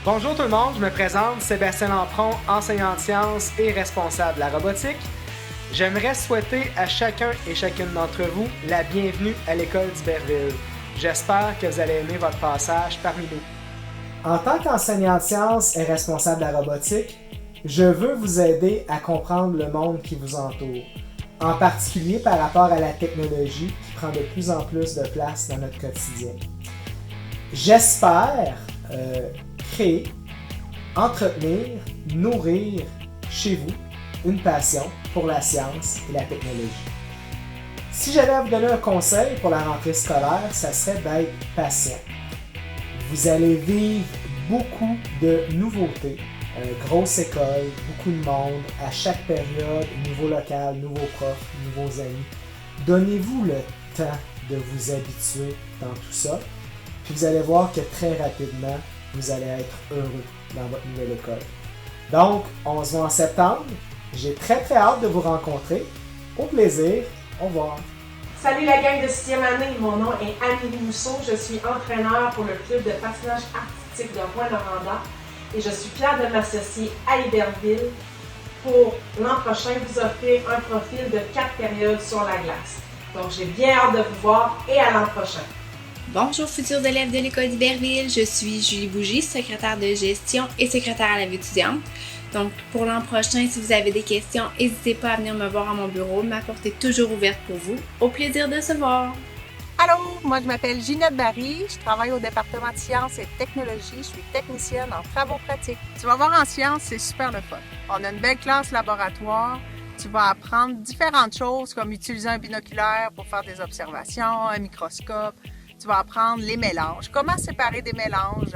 Bonjour tout le monde, je me présente, Sébastien Lampron, enseignant de sciences et responsable de la robotique. J'aimerais souhaiter à chacun et chacune d'entre vous la bienvenue à l'école d'Iberville. J'espère que vous allez aimer votre passage parmi nous. En tant qu'enseignant de sciences et responsable de la robotique, je veux vous aider à comprendre le monde qui vous entoure, en particulier par rapport à la technologie qui prend de plus en plus de place dans notre quotidien. J'espère créer, entretenir, nourrir chez vous une passion pour la science et la technologie. Si j'avais à vous donner un conseil pour la rentrée scolaire, ça serait d'être patient. Vous allez vivre beaucoup de nouveautés, grosse école, beaucoup de monde, à chaque période, niveau local, nouveaux profs, nouveaux amis. Donnez-vous le temps de vous habituer dans tout ça, puis vous allez voir que très rapidement, vous allez être heureux dans votre nouvelle école. Donc, on se voit en septembre. J'ai très hâte de vous rencontrer. Au plaisir. Au revoir. Salut la gang de 6e année, mon nom est Amélie Mousseau. Je suis entraîneur pour le club de patinage artistique de Rouyn-Noranda et je suis fière de m'associer à Iberville pour l'an prochain vous offrir un profil de 4 périodes sur la glace. Donc, j'ai bien hâte de vous voir et à l'an prochain. Bonjour futurs élèves de l'école d'Iberville, je suis Julie Bougie, secrétaire de gestion et secrétaire à la vie étudiante. Donc pour l'an prochain, si vous avez des questions, n'hésitez pas à venir me voir à mon bureau, ma porte est toujours ouverte pour vous. Au plaisir de se voir! Allô, moi je m'appelle Ginette Barry, je travaille au département de sciences et technologies, je suis technicienne en travaux pratiques. Tu vas voir en sciences, c'est super le fun. On a une belle classe laboratoire, tu vas apprendre différentes choses comme utiliser un binoculaire pour faire des observations, un microscope. Tu vas apprendre les mélanges, comment séparer des mélanges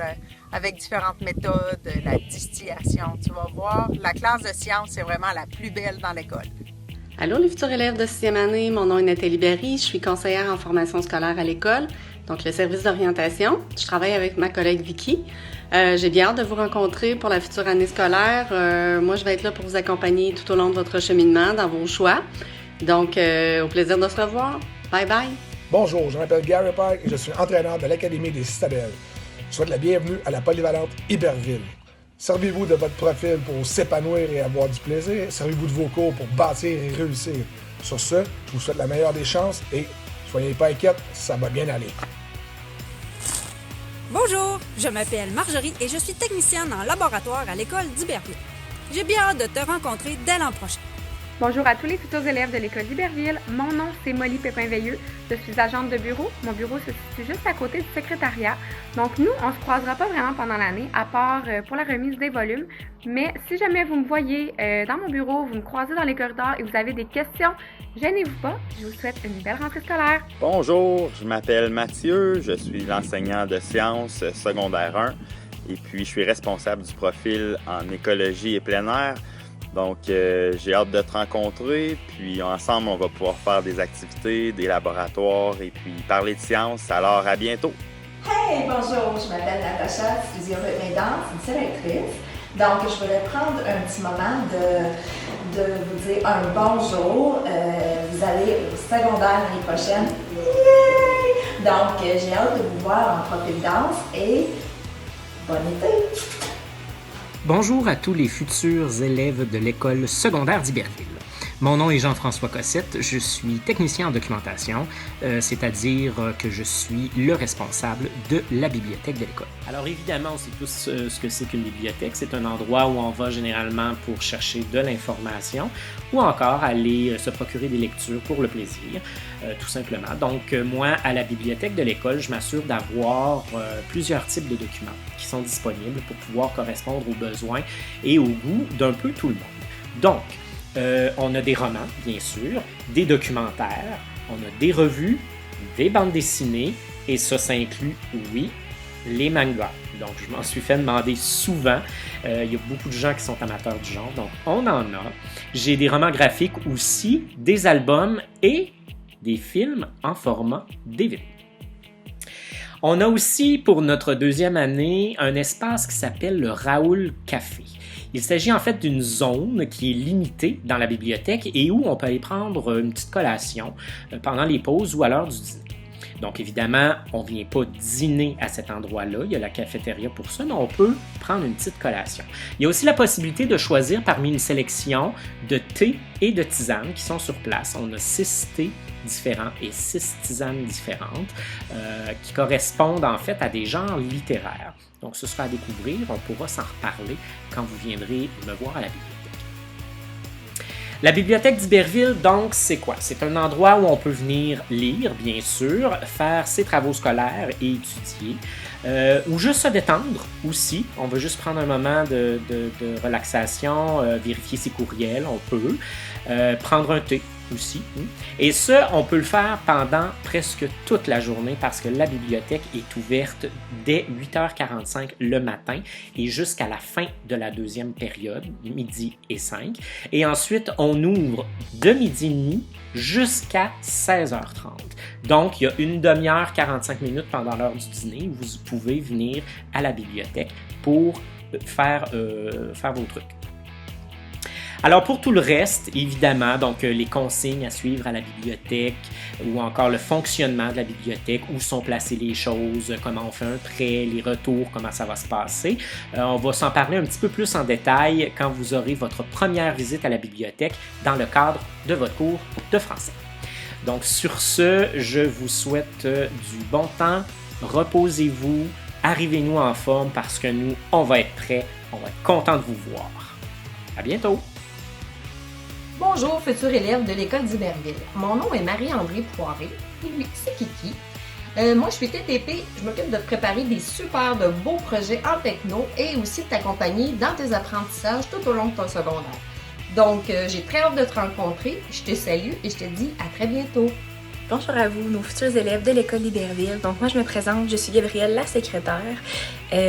avec différentes méthodes, la distillation. Tu vas voir, la classe de sciences, c'est vraiment la plus belle dans l'école. Allô les futurs élèves de 6e année, mon nom est Nathalie Berry, je suis conseillère en formation scolaire à l'école, donc le service d'orientation. Je travaille avec ma collègue Vicky. J'ai bien hâte de vous rencontrer pour la future année scolaire. Moi, je vais être là pour vous accompagner tout au long de votre cheminement dans vos choix. Donc, au plaisir de se revoir. Bye bye! Bonjour, je m'appelle Gary Pike et je suis entraîneur de l'Académie des Citadelles. Je souhaite la bienvenue à la polyvalente Iberville. Servez-vous de votre profil pour s'épanouir et avoir du plaisir. Servez-vous de vos cours pour bâtir et réussir. Sur ce, je vous souhaite la meilleure des chances et soyez pas inquiètes, ça va bien aller. Bonjour, je m'appelle Marjorie et je suis technicienne en laboratoire à l'école d'Iberville. J'ai bien hâte de te rencontrer dès l'an prochain. Bonjour à tous les futurs élèves de l'école d'Iberville. Mon nom, c'est Molly Pépin-Veilleux. Je suis agente de bureau. Mon bureau se situe juste à côté du secrétariat. Donc, nous, on ne se croisera pas vraiment pendant l'année, à part pour la remise des volumes. Mais si jamais vous me voyez dans mon bureau, vous me croisez dans les corridors et vous avez des questions, gênez-vous pas. Je vous souhaite une belle rentrée scolaire. Bonjour, je m'appelle Mathieu. Je suis l'enseignant de sciences secondaire 1 et puis je suis responsable du profil en écologie et plein air. Donc, j'ai hâte de te rencontrer, puis ensemble, on va pouvoir faire des activités, des laboratoires et puis parler de science. Alors, à bientôt! Hey, bonjour, je m'appelle Natacha Fusion-Médance, une sélectrice. Donc, je voulais prendre un petit moment de vous dire un bonjour. Vous allez au secondaire l'année prochaine. Yay! Donc, j'ai hâte de vous voir en profil danse et bon été! Bonjour à tous les futurs élèves de l'école secondaire d'Iberville. Mon nom est Jean-François Cossette, je suis technicien en documentation, c'est-à-dire que je suis le responsable de la bibliothèque de l'école. Alors évidemment, on sait tous ce que c'est qu'une bibliothèque. C'est un endroit où on va généralement pour chercher de l'information ou encore aller se procurer des lectures pour le plaisir, tout simplement. Donc moi, à la bibliothèque de l'école, je m'assure d'avoir plusieurs types de documents qui sont disponibles pour pouvoir correspondre aux besoins et au goût d'un peu tout le monde. Donc, on a des romans, bien sûr, des documentaires, on a des revues, des bandes dessinées, et ça inclut, oui, les mangas. Donc, je m'en suis fait demander souvent. Il y a beaucoup de gens qui sont amateurs du genre, donc on en a. J'ai des romans graphiques aussi, des albums et des films en format DVD. On a aussi pour notre deuxième année un espace qui s'appelle le Raoul Café. Il s'agit en fait d'une zone qui est limitée dans la bibliothèque et où on peut aller prendre une petite collation pendant les pauses ou à l'heure du dîner. Donc évidemment, on ne vient pas dîner à cet endroit-là, il y a la cafétéria pour ça, mais on peut prendre une petite collation. Il y a aussi la possibilité de choisir parmi une sélection de thé et de tisanes qui sont sur place. On a 6 thés différents et 6 tisanes différentes qui correspondent en fait à des genres littéraires. Donc ce sera à découvrir, on pourra s'en reparler quand vous viendrez me voir à la bibliothèque. La bibliothèque d'Iberville, donc, c'est quoi? C'est un endroit où on peut venir lire, bien sûr, faire ses travaux scolaires et étudier, ou juste se détendre aussi. On veut juste prendre un moment de relaxation, vérifier ses courriels, on peut, prendre un thé aussi. Et ça, on peut le faire pendant presque toute la journée parce que la bibliothèque est ouverte dès 8h45 le matin et jusqu'à la fin de la deuxième période, midi et 5. Et ensuite, on ouvre de midi et demi jusqu'à 16h30. Donc, il y a une demi-heure, 45 minutes pendant l'heure du dîner où vous pouvez venir à la bibliothèque pour faire vos trucs. Alors pour tout le reste, évidemment, donc les consignes à suivre à la bibliothèque ou encore le fonctionnement de la bibliothèque, où sont placées les choses, comment on fait un prêt, les retours, comment ça va se passer. On va s'en parler un petit peu plus en détail quand vous aurez votre première visite à la bibliothèque dans le cadre de votre cours de français. Donc sur ce, je vous souhaite du bon temps, reposez-vous, arrivez-nous en forme parce que nous, on va être prêts, on va être contents de vous voir. À bientôt! Bonjour, futurs élèves de l'école d'Iberville. Mon nom est Marie-André Poiré. Et lui, c'est Kiki. Moi, je suis TTP. Je m'occupe de te préparer des super de beaux projets en techno et aussi de t'accompagner dans tes apprentissages tout au long de ton secondaire. Donc, j'ai très hâte de te rencontrer. Je te salue et je te dis à très bientôt. Bonjour à vous, nos futurs élèves de l'école d'Iberville. Donc moi je me présente, je suis Gabrielle, la secrétaire.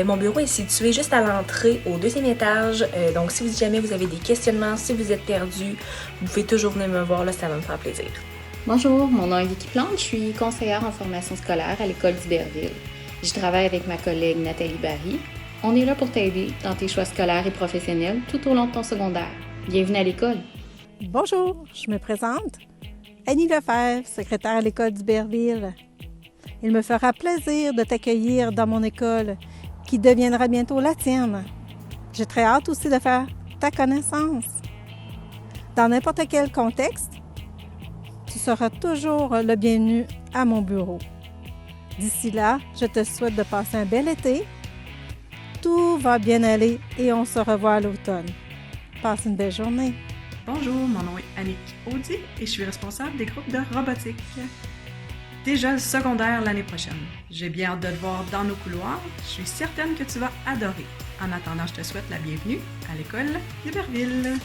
Mon bureau est situé juste à l'entrée au 2e étage. Donc si jamais vous avez des questionnements, si vous êtes perdu, vous pouvez toujours venir me voir, là, ça va me faire plaisir. Bonjour, mon nom est Vicky Plante, je suis conseillère en formation scolaire à l'école d'Iberville. Je travaille avec ma collègue Nathalie Barry. On est là pour t'aider dans tes choix scolaires et professionnels tout au long de ton secondaire. Bienvenue à l'école. Bonjour, je me présente. Annie Lefebvre, secrétaire à l'école d'Iberville. Il me fera plaisir de t'accueillir dans mon école, qui deviendra bientôt la tienne. J'ai très hâte aussi de faire ta connaissance. Dans n'importe quel contexte, tu seras toujours le bienvenu à mon bureau. D'ici là, je te souhaite de passer un bel été. Tout va bien aller et on se revoit à l'automne. Passe une belle journée. Bonjour, mon nom est Annick Audy et je suis responsable des groupes de robotique. Déjà le secondaire l'année prochaine. J'ai bien hâte de te voir dans nos couloirs. Je suis certaine que tu vas adorer. En attendant, je te souhaite la bienvenue à l'école d'Iberville.